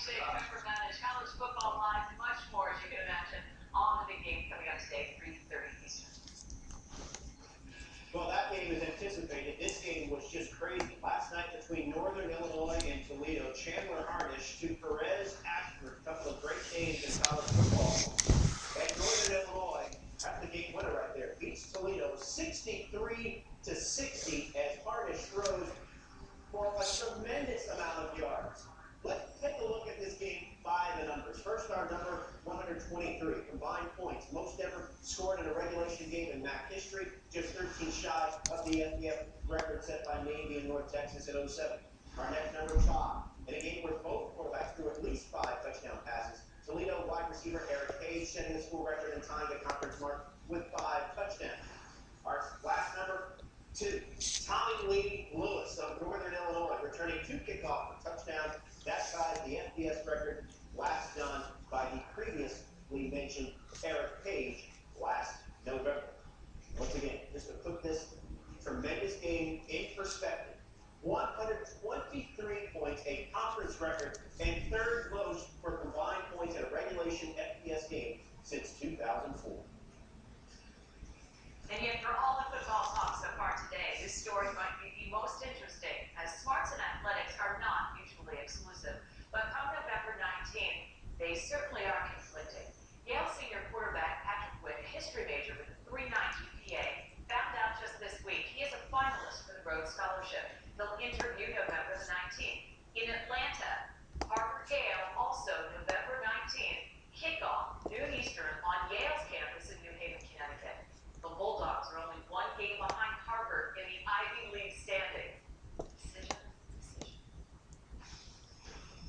Shea, Cooper Manage, college football live, much more, as you can imagine, on the big game coming up today, 3:30 Eastern. Well, that game is anticipated. This game was just crazy. Last night between Northern Illinois and Toledo, Chandler Harnish to Perez Ashford. A couple of great games in college football. And Northern Illinois, that's the game winner right there, beats Toledo 63-60 as Harnish throws for a tremendous amount of yards. Let's take a look at this game by the numbers. First, our number 123, combined points. Most ever scored in a regulation game in MAC history, just 13 shy of the FBS record set by Navy in North Texas in 07. Our next number 5, in a game where both quarterbacks threw at least 5 touchdown passes. Toledo wide receiver Eric Page setting the school record in tying the conference mark with 5 touchdowns. Our last number 2, Tommy Lee Lewis of Northern Illinois, returning 2 kickoffs for touchdowns. That ties the FBS record last done by the previously mentioned Eric Page last November. Once again, just to put this tremendous game in perspective, 123 points, a conference record, and third most for combined points in a regulation FBS game since 2004. And yet, for all the football talk so far today, this story might be the most interesting, as smarts and athletics are not mutually exclusive. But come November 19th, they certainly are conflicting. Yale senior quarterback Patrick Witt, a history major with a 3.9 GPA, found out just this week he is a finalist for the Rhodes Scholarship. They'll interview November the 19th. In Atlanta, Harvard-Yale, also November 19th, kickoff, noon Eastern, on Yale's campus in New Haven, Connecticut. The Bulldogs are only 1 game behind Harvard in the Ivy League standings. Decision.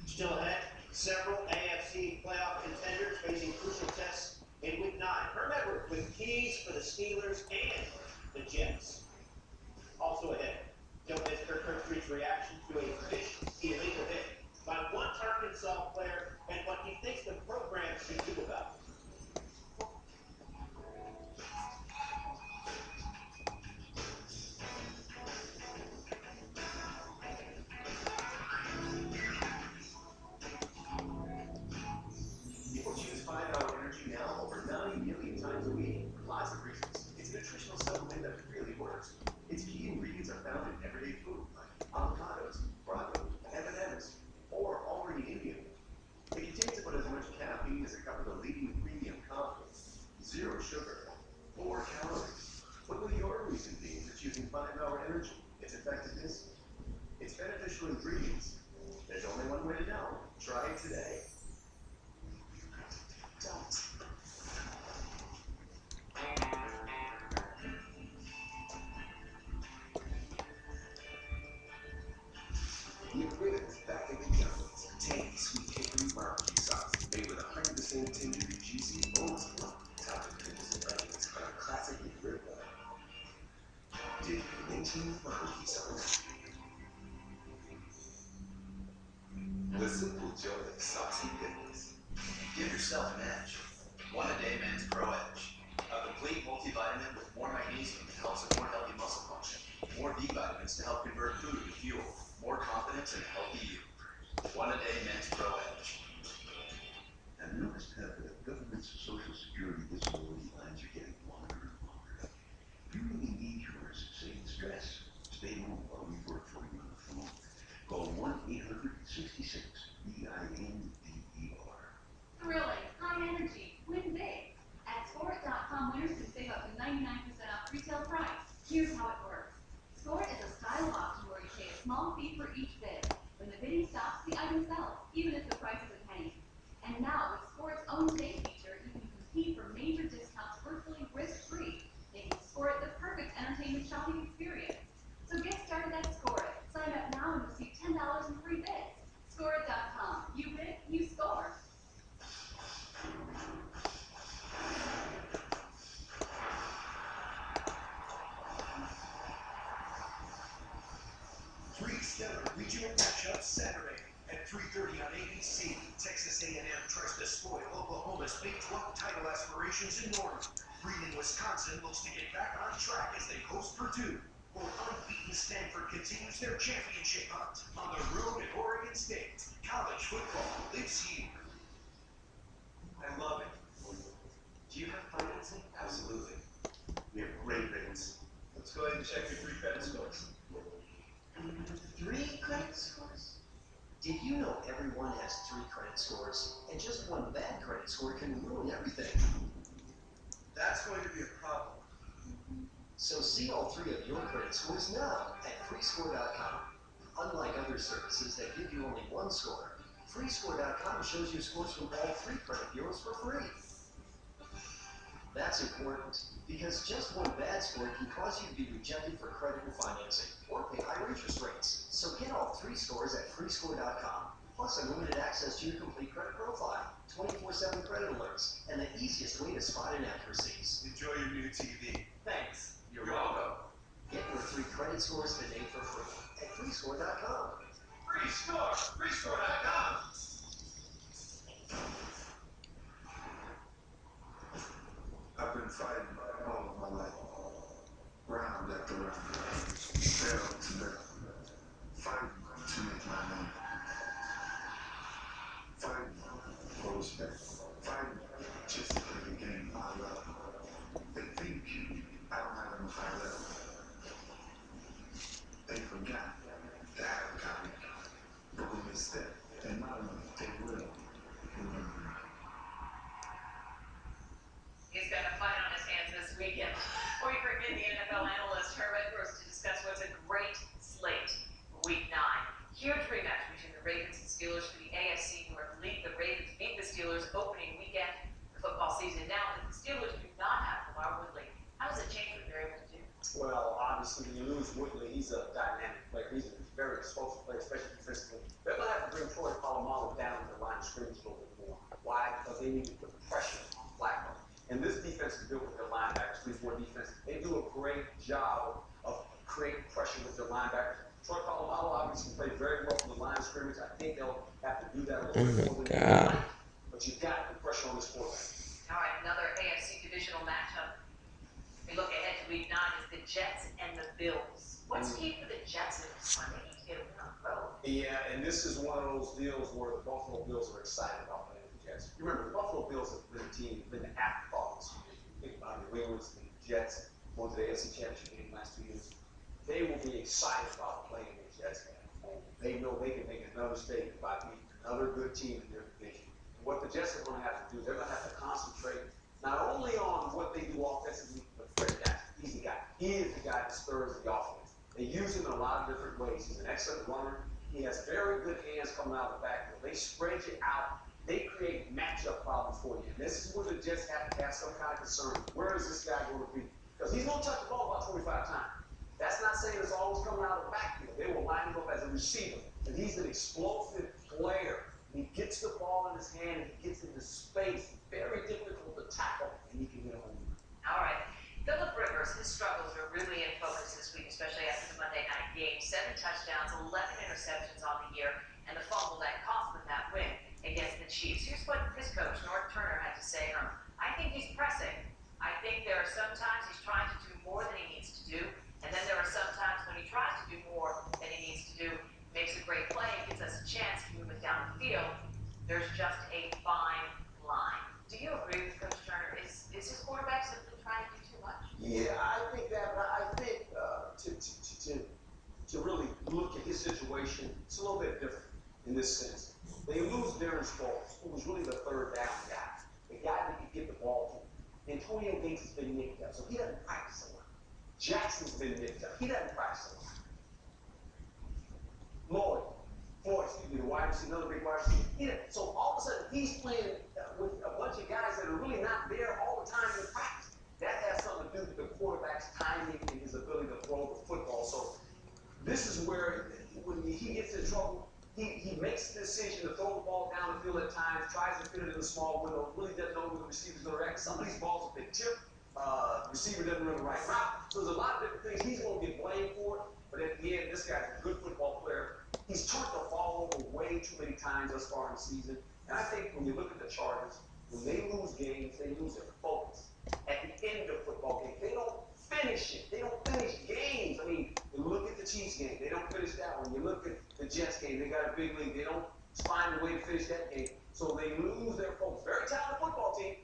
Still ahead, several AFC playoff contenders facing crucial tests in Week 9. Herm Edwards with keys for the Steelers and the Jets. Also ahead, don't miss Kirk Herbstreit's reaction to a vicious illegal hit by one Arkansas player and what he thinks the program should do about it. People choose 5-hour energy now over 9 million times a week for lots of reasons. It's a nutritional supplement that really works. Its key ingredients are found in everyday food like avocados, broccoli, and bananas, or already in you. It contains about as much caffeine as a cup of the leading premium coffee. 0 sugar, 4 calories. What will your reason be for choosing 5-hour energy? Its effectiveness, its beneficial ingredients. There's only one way to know. Try it today. Don't. New Ribbons back in the gummies. Tangy sweet hickory barbecue sauce made with 100% tender, juicy, boneless plump, topped with pickles and onions on a classic rib bone. Did you mention barbecue sauce? The simple joy of saucy goodness. Give yourself an edge. One a day men's Pro Edge. A complete multivitamin with more magnesium to help support healthy muscle function. More B vitamins to help convert food to fuel. More confidence and healthy you. One a day men's Pro Edge. Have you noticed how the government's Social Security disability lines are getting longer and longer? You really need yours to save the stress. Stay home while we work for you on the phone. Call 1-800-66-BINDER. Thrilling, high energy, win big. At Score.com, winners can save up to 99% off retail price. Here's how it works. Score is a style of option where you pay a small fee for each bid. When the bidding stops, the item sells, even if the price is a penny. And now, with Score's own save feature, you can compete for major discounts virtually risk-free, making Score the perfect entertainment shopping experience. So get started at Score. Sign up now and receive $10 in free bids. Score.com. You bid, you score. Three stellar regional matchups Saturday at 3:30 on ABC. Texas A&M tries to spoil Oklahoma's Big 12 title aspirations in Norman. Breeding Wisconsin looks to get back on track as they host Purdue. Or unbeaten Stanford continues their championship hunt on the road at Oregon State. College football, it's credit scores? Did you know everyone has 3 credit scores, and just one bad credit score can ruin everything? That's going to be a problem. So see all 3 of your credit scores now at freescore.com. Unlike other services that give you only 1 score, freescore.com shows you scores from all 3 credit bureaus for free. That's important, because just one bad score can cause you to be rejected for credit and financing, or pay higher interest rates. So get all 3 scores at freescore.com, plus unlimited access to your complete credit profile, 24/7 credit alerts, and the easiest way to spot inaccuracies. Enjoy your new TV. Thanks. You're welcome. Get your 3 credit scores today for free at freescore.com. Free Score! Freescore.com! I've been fighting all of my life. Round after round. Barrel to barrel. Fighting to make my name. Fighting for respect. Fighting just to play the game I love. They think I don't have enough high level. They forgot that I have got it. But when they step in my lane, they will remember me. He's got a fight on his hands this weekend. We bring in the NFL analyst Herb Edwards to discuss what's a great slate for Week 9. Huge rematch between the Ravens and Steelers for the AFC North League. The Ravens beat the Steelers opening weekend of the football season. Now that the Steelers do not have LeVar Woodley, how does it change what they're able to do? Well, obviously, when you lose Woodley, he's a dynamic player. He's a very explosive player, especially defensively. They're going to have to bring Troy Polamalu down to the line of scrimmage a little bit more. Why? Because they need to put pressure on Flacco. And this defense is built with their linebackers, 3-4 defense. They do a great job of creating pressure with their linebackers. Troy Polamalu obviously played very well from the line of scrimmage. I think they'll have to do that a little bit more than they like. But you've got to put pressure on this quarterback. All right, another AFC divisional matchup. We look ahead to Week 9 is the Jets and the Bills. What's key for the Jets in this one? They need to get a win on the road. Yeah, and this is one of those deals where the Buffalo Bills are excited about playing the Jets. You remember, the Buffalo Bills have been a team, been the afterthought this year. You think about it, the Wings, the Jets, going to the AFC Championship game last 2 years. They will be excited about playing the Jets. They know they can make another statement by beating another good team in their division. And what the Jets are going to have to do, they're going to have to concentrate not only on what they do offensively, but Freddie Jackson. He's the guy. He is the guy that stirs the offense. They use him in a lot of different ways. He's an excellent runner. He has very good hands coming out of the backfield. They spread you out. They create matchup problems for you. And this is where the Jets have to have some kind of concern. Where is this guy going to be? Because he's going to touch the ball about 25 times. That's not saying it's always coming out of the backfield. They will line him up as a receiver. And he's an explosive player. He gets the ball in his hand and he gets into space. Very difficult to tackle, and he can hit a home run. All right. Philip Rivers, his struggles are really in focus this week, especially after the Monday night game. 7 touchdowns, 11 interceptions on the year, and the fumble that cost them that win against the Chiefs. Here's what his coach, North Turner, had to say. I think he's pressing. I think there are some times he's trying to do more than he needs to do, and then there are some times when he tries to do more than he needs to do, makes a great play, gives us a chance to move it down the field. There's just a fine line. Do you agree with Coach Turner? Is his quarterback simply trying to do too much? Yeah, I think that, but I think to really look at his situation, it's a little bit different in this sense. They lose Darren Sproles, who was really the third down guy, the guy that could get the ball to. Antonio Gates has been nicked up, so he doesn't practice a lot. Jackson's been nicked up, he doesn't practice a lot. Floyd, the wide receiver, another big wide receiver. So all of a sudden, he's playing with a bunch of guys that are really not there all the time in practice. That has something to do with the quarterback's timing and his ability to throw the football. So this is where, when he gets in trouble, he makes the decision to throw the ball down the field at times, tries to fit it in a small window, really doesn't know where the receiver's going to react. Some of these balls are big tip. Receiver doesn't run the right route. So there's a lot of different things he's going to get blamed for. But at the end, this guy's a good football player. He's turned the ball over way too many times thus far in the season. And I think when you look at the Chargers, when they lose games, they lose their focus. At the end of football games, they don't finish it. They don't finish games. I mean, you look at the Chiefs game, they don't finish that one. You look at the Jets game, they got a big lead. They don't find a way to finish that game. So they lose their focus. Very talented football team.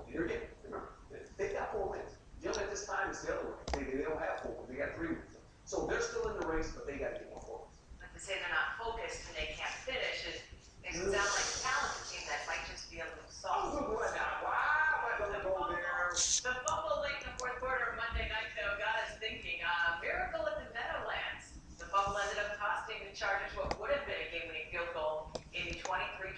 Here again, remember, they got 4 wins. Generally at this time, it's the other way. They don't have 4 wins. They got 3 wins. So they're still in the race, but they got to get more focus. Like to say would have been a game-winning field goal in the 23-20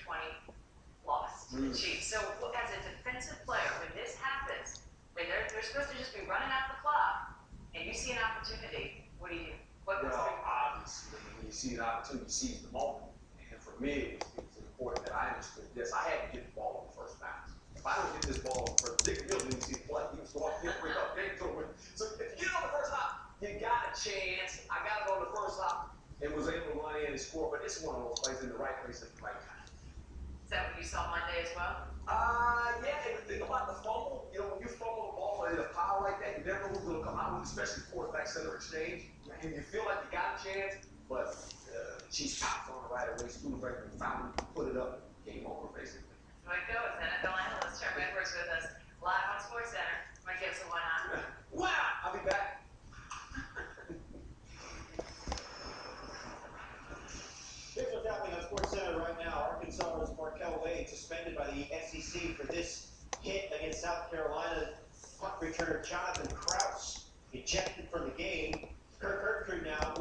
loss to the Chiefs. So as a defensive player, when this happens, when they're supposed to just be running out the clock, and you see an opportunity, what do you do? What goes Well, through? obviously, when you see an opportunity, you seize the moment. And for me, it was important that I understood this. I had to get the ball on the first bounce. If I don't get this ball on the first, Dick Mills didn't see the play. He was walking way up, they go with. So if you get on the first hop, you got a chance. I got it on the first hop and was able to run in and score. But it's one of those plays in the right place at the right time. Is that what you saw Monday as well? Yeah, and the thing about the fumble, you know, when you fumble the ball in a pile like that, you never know who's going to come out with, especially quarterback center exchange. And you feel like you got a chance, but Chiefs popped on it right away. Studebaker found it, put it up, game over, basically. So it goes. NFL analyst Trevor Edwards with us live on SportsCenter. Might give us a one on. Wow! I'll be back. Here's what's happening on SportsCenter right now. Arkansas's Markel Wade suspended by the SEC for this hit against South Carolina. Punt returner Jonathan Krause ejected from the game. Kirk Herbstreit now